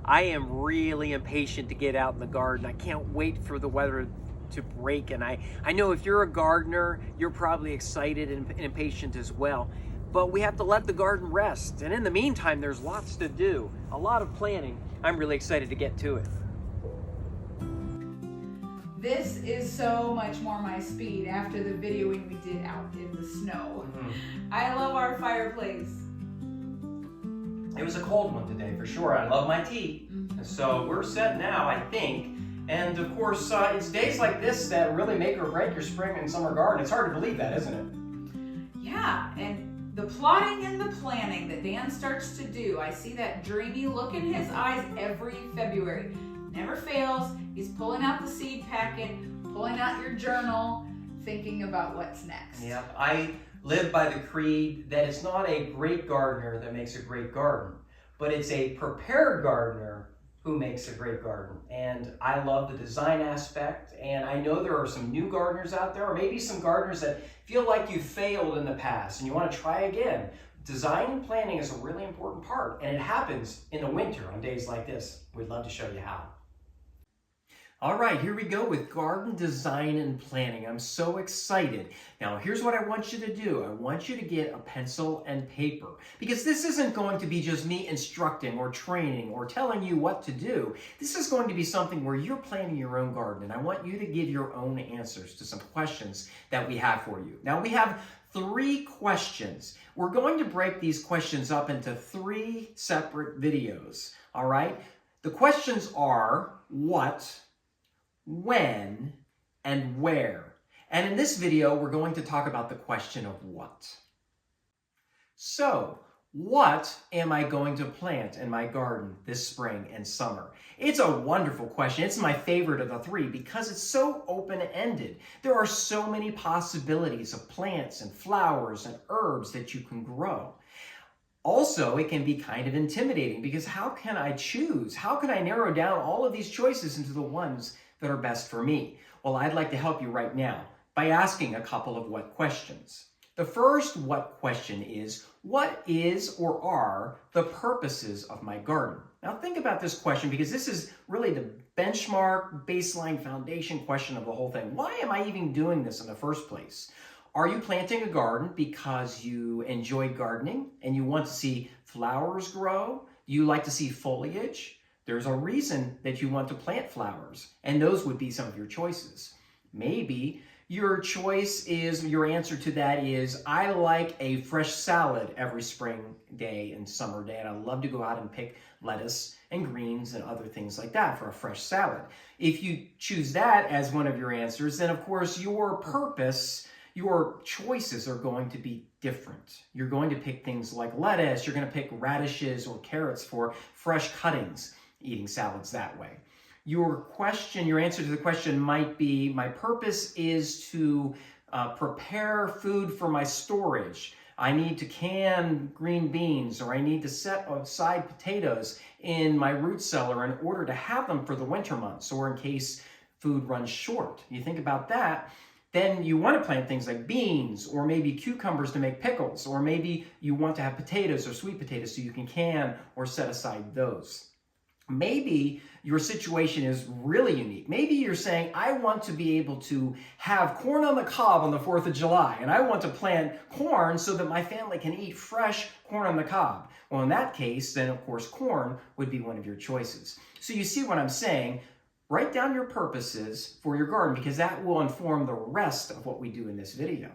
I am really impatient to get out in the garden. I can't wait for the weather to break, and I know if you're a gardener, you're probably excited and impatient as well. But we have to let the garden rest, and in the meantime, there's lots to do, a lot of planning. I'm really excited to get to it. This is so much more my speed after the videoing we did out in the snow. I love our fireplace. It was a cold one today, for sure. I love my tea. So we're set now, I think. And of course, it's days like this that really make or break your spring and summer garden. It's hard to believe that, isn't it? Yeah, and the plotting and the planning that Dan starts to do, I see that dreamy look in his eyes every February. Never fails. He's pulling out the seed packet, pulling out your journal, thinking about what's next. Yeah, I live by the creed that it's not a great gardener that makes a great garden, but it's a prepared gardener who makes a great garden. And I love the design aspect, and I know there are some new gardeners out there, or maybe some gardeners that feel like you failed in the past and you want to try again. Design and planning is a really important part, and it happens in the winter on days like this. We'd love to show you how. All right, here we go with garden design and planning. I'm so excited. Now, here's what I want you to do. I want you to get a pencil and paper, because this isn't going to be just me instructing or training or telling you what to do. This is going to be something where you're planning your own garden, and I want you to give your own answers to some questions that we have for you. Now, we have 3 questions. We're going to break these questions up into 3 separate videos, all right? The questions are what, when, and where. And in this video, we're going to talk about the question of what. So, what am I going to plant in my garden this spring and summer? It's a wonderful question. It's my favorite of the 3 because it's so open-ended. There are so many possibilities of plants and flowers and herbs that you can grow. Also, it can be kind of intimidating because how can I choose? How can I narrow down all of these choices into the ones that are best for me? Well, I'd like to help you right now by asking a couple of what questions. The first what question is, what is or are the purposes of my garden? Now think about this question, because this is really the benchmark, baseline, foundation question of the whole thing. Why am I even doing this in the first place? Are you planting a garden because you enjoy gardening and you want to see flowers grow? Do you like to see foliage? There's a reason that you want to plant flowers, and those would be some of your choices. Maybe your choice is, your answer to that is, I like a fresh salad every spring day and summer day, and I love to go out and pick lettuce and greens and other things like that for a fresh salad. If you choose that as one of your answers, then of course your purpose, your choices are going to be different. You're going to pick things like lettuce, you're going to pick radishes or carrots for fresh cuttings, eating salads that way. Your answer to the question might be, my purpose is to prepare food for my storage. I need to can green beans, or I need to set aside potatoes in my root cellar in order to have them for the winter months, or in case food runs short. You think about that, then you want to plant things like beans, or maybe cucumbers to make pickles, or maybe you want to have potatoes or sweet potatoes so you can or set aside those. Maybe your situation is really unique. Maybe you're saying, I want to be able to have corn on the cob on the 4th of July, and I want to plant corn so that my family can eat fresh corn on the cob. Well, in that case, then of course corn would be one of your choices. So you see what I'm saying? Write down your purposes for your garden, because that will inform the rest of what we do in this video.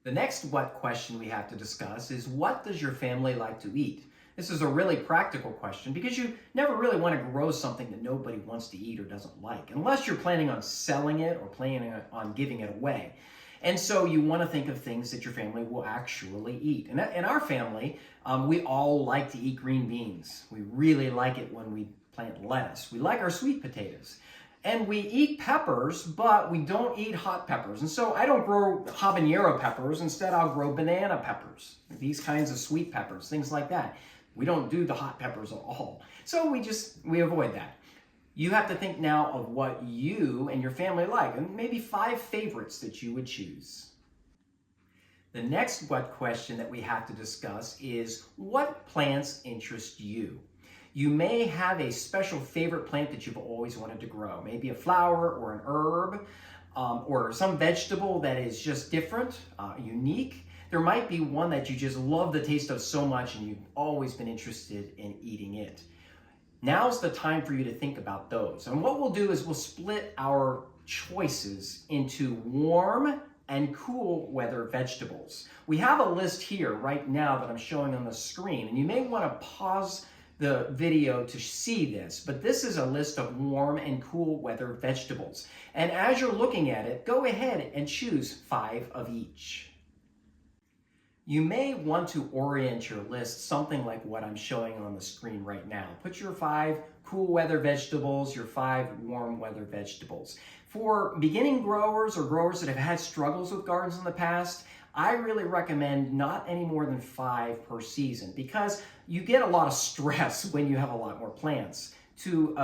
The next what question we have to discuss is, what does your family like to eat? This is a really practical question, because you never really want to grow something that nobody wants to eat or doesn't like, unless you're planning on selling it or planning on giving it away. And so you want to think of things that your family will actually eat. And in our family, we all like to eat green beans. We really like it when we plant lettuce. We like our sweet potatoes. And we eat peppers, but we don't eat hot peppers. And so I don't grow habanero peppers. Instead, I'll grow banana peppers, these kinds of sweet peppers, things like that. We don't do the hot peppers at all. So we avoid that. You have to think now of what you and your family like, and maybe 5 favorites that you would choose. The next what question that we have to discuss is, what plants interest you? You may have a special favorite plant that you've always wanted to grow, maybe a flower or an herb, or some vegetable that is just different, unique. There might be one that you just love the taste of so much and you've always been interested in eating it. Now's the time for you to think about those. And what we'll do is we'll split our choices into warm and cool weather vegetables. We have a list here right now that I'm showing on the screen, and you may want to pause the video to see this, but this is a list of warm and cool weather vegetables. And as you're looking at it, go ahead and choose 5 of each. You may want to orient your list something like what I'm showing on the screen right now. Put your 5 cool weather vegetables, your 5 warm weather vegetables. For beginning growers or growers that have had struggles with gardens in the past, I really recommend not any more than 5 per season, because you get a lot of stress when you have a lot more plants to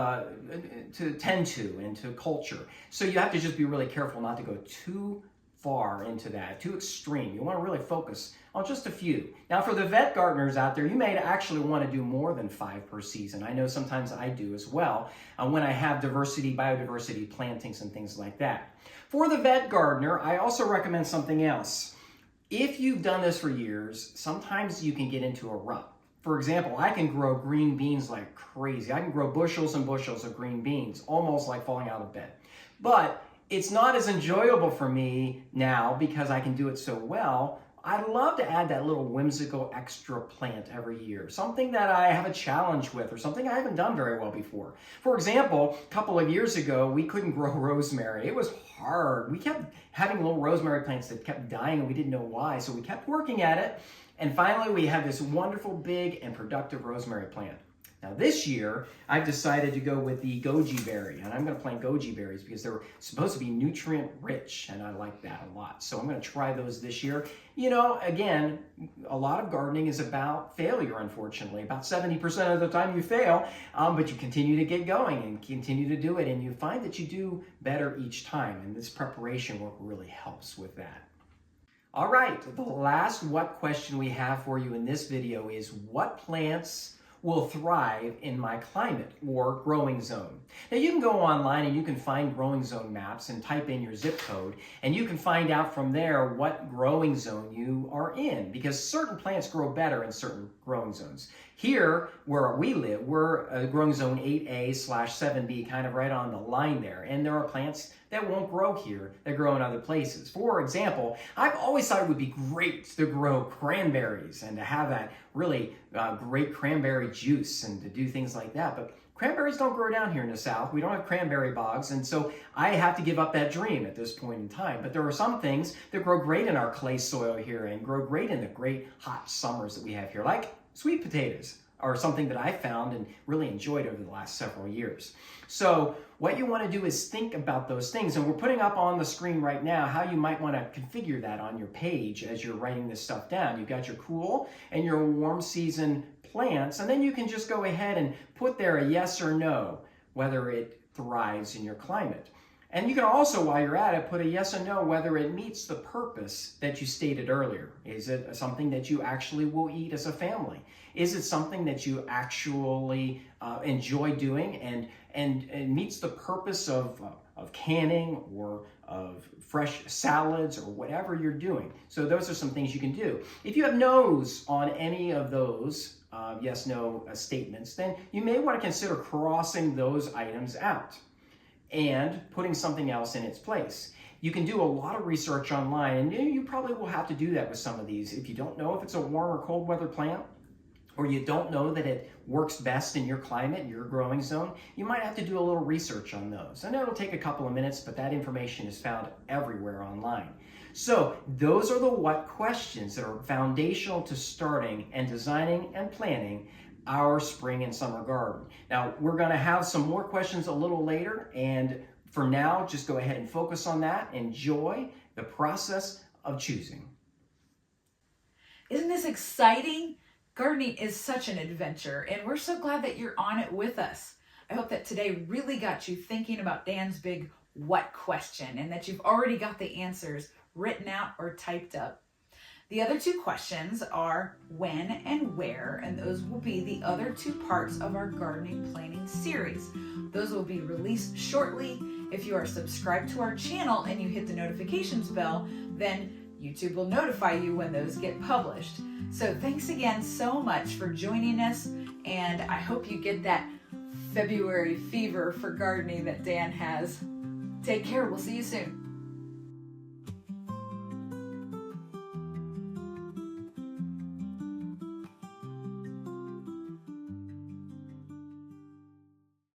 tend to and to culture. So you have to just be really careful not to go too far into that, too extreme. You want to really focus on just a few. Now, for the vet gardeners out there, you may actually want to do more than 5 per season. I know sometimes I do as well when I have biodiversity plantings and things like that. For the vet gardener, I also recommend something else. If you've done this for years, sometimes you can get into a rut. For example, I can grow green beans like crazy. I can grow bushels and bushels of green beans, almost like falling out of bed. But it's not as enjoyable for me now because I can do it so well. I'd love to add that little whimsical extra plant every year, something that I have a challenge with or something I haven't done very well before. For example, a couple of years ago, we couldn't grow rosemary. It was hard. We kept having little rosemary plants that kept dying and we didn't know why, so we kept working at it. And finally, we had this wonderful, big, and productive rosemary plant. Now this year, I've decided to go with the goji berry, and I'm going to plant goji berries because they're supposed to be nutrient rich, and I like that a lot. So I'm going to try those this year. You know, again, a lot of gardening is about failure, unfortunately. About 70% of the time you fail, but you continue to get going and continue to do it, and you find that you do better each time, and this preparation work really helps with that. All right, the last what question we have for you in this video is what plants will thrive in my climate or growing zone. Now you can go online and you can find growing zone maps and type in your zip code, and you can find out from there what growing zone you are in, because certain plants grow better in certain growing zones. Here, where we live, we're growing zone 8A/7B, kind of right on the line there, and there are plants that won't grow here that grow in other places. For example, I've always thought it would be great to grow cranberries and to have that really great cranberry juice and to do things like that, but cranberries don't grow down here in the South. We don't have cranberry bogs, and so I have to give up that dream at this point in time. But there are some things that grow great in our clay soil here and grow great in the great hot summers that we have here, like sweet potatoes are something that I found and really enjoyed over the last several years. So what you want to do is think about those things, and we're putting up on the screen right now how you might want to configure that on your page as you're writing this stuff down. You've got your cool and your warm season plants, and then you can just go ahead and put there a yes or no, whether it thrives in your climate. And you can also, while you're at it, put a yes or no whether it meets the purpose that you stated earlier. Is it something that you actually will eat as a family? Is it something that you actually enjoy doing and meets the purpose of canning or of fresh salads or whatever you're doing? So those are some things you can do. If you have no's on any of those yes, no statements, then you may want to consider crossing those items out and putting something else in its place. You can do a lot of research online, and you probably will have to do that with some of these. If you don't know if it's a warm or cold weather plant, or you don't know that it works best in your climate, your growing zone, you might have to do a little research on those. And it'll take a couple of minutes, but that information is found everywhere online. So those are the what questions that are foundational to starting and designing and planning our spring and summer garden. Now, we're going to have some more questions a little later, and for now, just go ahead and focus on that. Enjoy the process of choosing. Isn't this exciting? Gardening is such an adventure, and we're so glad that you're on it with us. I hope that today really got you thinking about Dan's big what question, and that you've already got the answers written out or typed up. The other two questions are when and where, and those will be the other two parts of our gardening planning series. Those will be released shortly. If you are subscribed to our channel and you hit the notifications bell, then YouTube will notify you when those get published. So thanks again so much for joining us, and I hope you get that February fever for gardening that Dan has. Take care. We'll see you soon.